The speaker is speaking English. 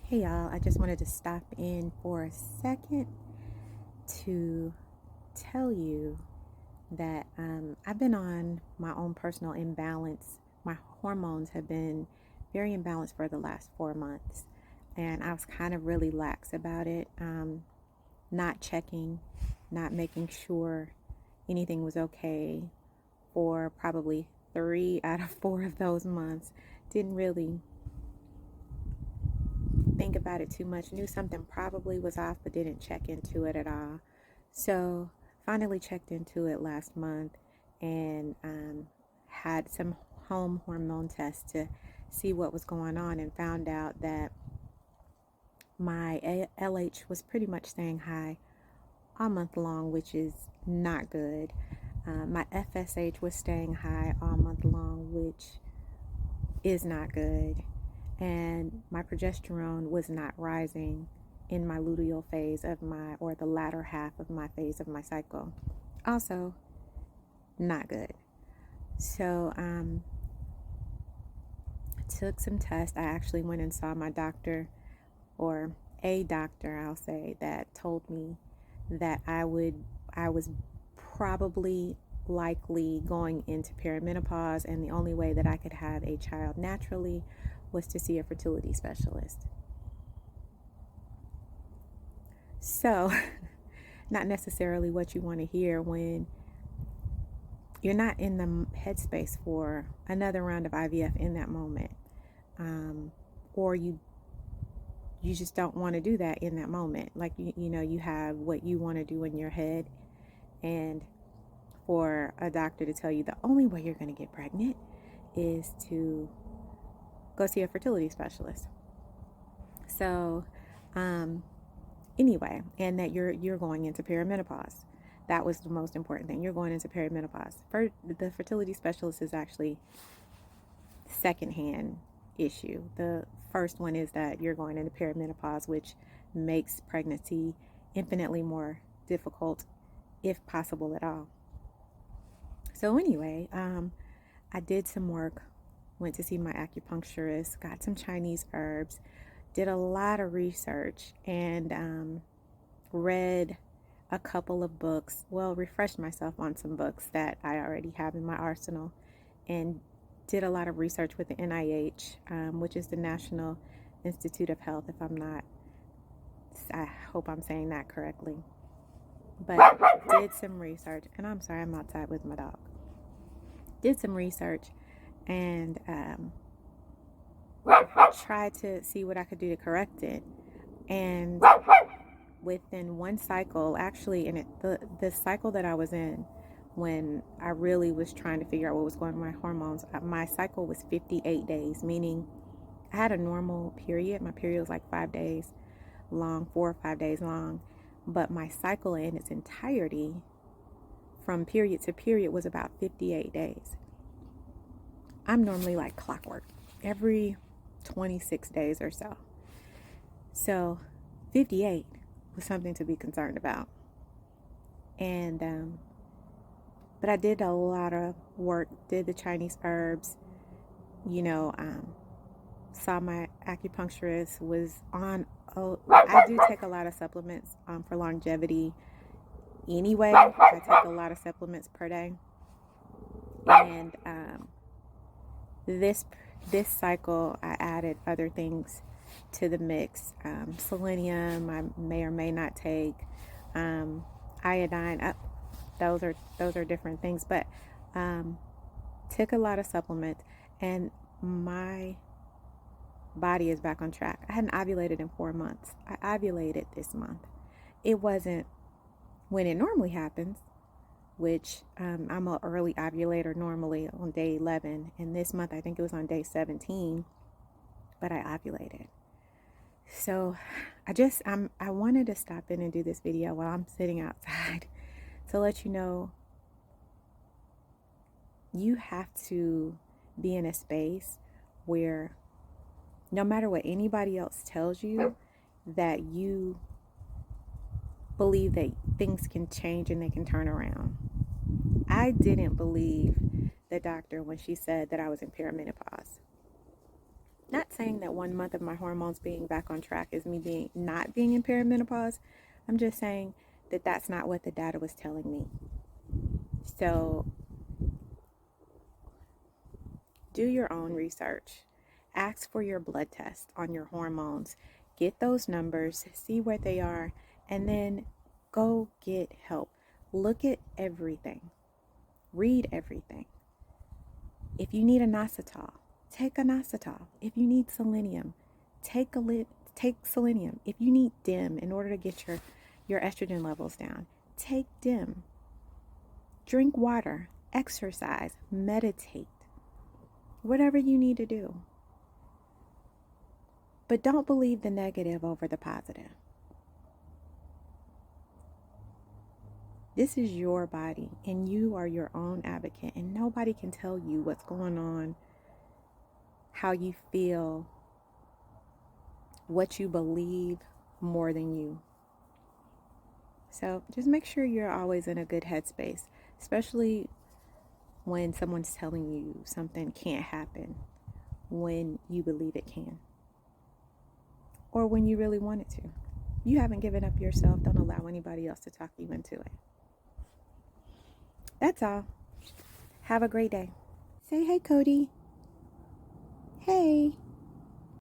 Hey y'all, I just wanted to stop in for a second to tell you that I've been on my own personal imbalance. My hormones have been very imbalanced for the last 4 months, and I was kind of really lax about it, not checking, not making sure anything was okay for probably 3 out of 4 of those months. Didn't really think about it too much. Knew something probably was off, but didn't check into it at all. So finally checked into it last month and had some home hormone tests to see what was going on, and found out that my LH was pretty much staying high all month long, which is not good. My FSH was staying high all month long, which is not good. And my progesterone was not rising in my luteal phase of or the latter half of my phase of my cycle. Also, not good. So, took some tests. I actually went and saw my doctor, or a doctor, I'll say, that told me that I was probably likely going into perimenopause, and the only way that I could have a child naturally was to see a fertility specialist. So, not necessarily what you want to hear when you're not in the headspace for another round of IVF in that moment, or you just don't want to do that in that moment. Like you have what you want to do in your head, and for a doctor to tell you the only way you're going to get pregnant is to go see a fertility specialist. So, anyway, and that you're going into perimenopause. That was the most important thing. You're going into perimenopause. The fertility specialist is actually secondhand issue. The first one is that you're going into perimenopause, which makes pregnancy infinitely more difficult, if possible at all. So anyway, I did some work, went to see my acupuncturist, got some Chinese herbs, did a lot of research, and read a couple of books. Well, refreshed myself on some books that I already have in my arsenal, and did a lot of research with the NIH, which is the National Institute of Health, I hope I'm saying that correctly. But did some research, and I'm sorry, I'm outside with my dog. Did some research and tried to see what I could do to correct it. And within one cycle, actually, the cycle that I was in when I really was trying to figure out what was going on with my hormones, my cycle was 58 days, meaning I had a normal period. My period was like 5 days long, 4 or 5 days long, but my cycle in its entirety from period to period was about 58 days. I'm normally like clockwork, every 26 days or so. So 58 was something to be concerned about. And but I did a lot of work, did the Chinese herbs, saw my acupuncturist, was on, I do take a lot of supplements for longevity anyway. I take a lot of supplements per day. And this cycle, I added other things to the mix. Selenium, I may or may not take. Iodine, those are different things. But took a lot of supplements, and my body is back on track. I hadn't ovulated in 4 months. I ovulated this month. It wasn't when it normally happens, which I'm an early ovulator normally on day 11, and this month I think it was on day 17, but I ovulated. So I wanted to stop in and do this video while I'm sitting outside to let you know you have to be in a space where no matter what anybody else tells you, that you believe that things can change and they can turn around. I didn't believe the doctor when she said that I was in perimenopause. Not saying that 1 month of my hormones being back on track is me being not being in perimenopause. I'm just saying that that's not what the data was telling me. So do your own research. Ask for your blood test on your hormones. Get those numbers, see where they are, and then go get help. Look at everything. Read everything. If you need inositol, take inositol. If you need selenium, take selenium. If you need DIM in order to get your estrogen levels down, take DIM. Drink water, exercise, meditate. Whatever you need to do. But don't believe the negative over the positive. This is your body, and you are your own advocate, and nobody can tell you what's going on, how you feel, what you believe more than you. So just make sure you're always in a good headspace, especially when someone's telling you something can't happen when you believe it can, or when you really want it to. You haven't given up yourself. Don't allow anybody else to talk you into it. That's all. Have a great day. Say hey, Cody. Hey.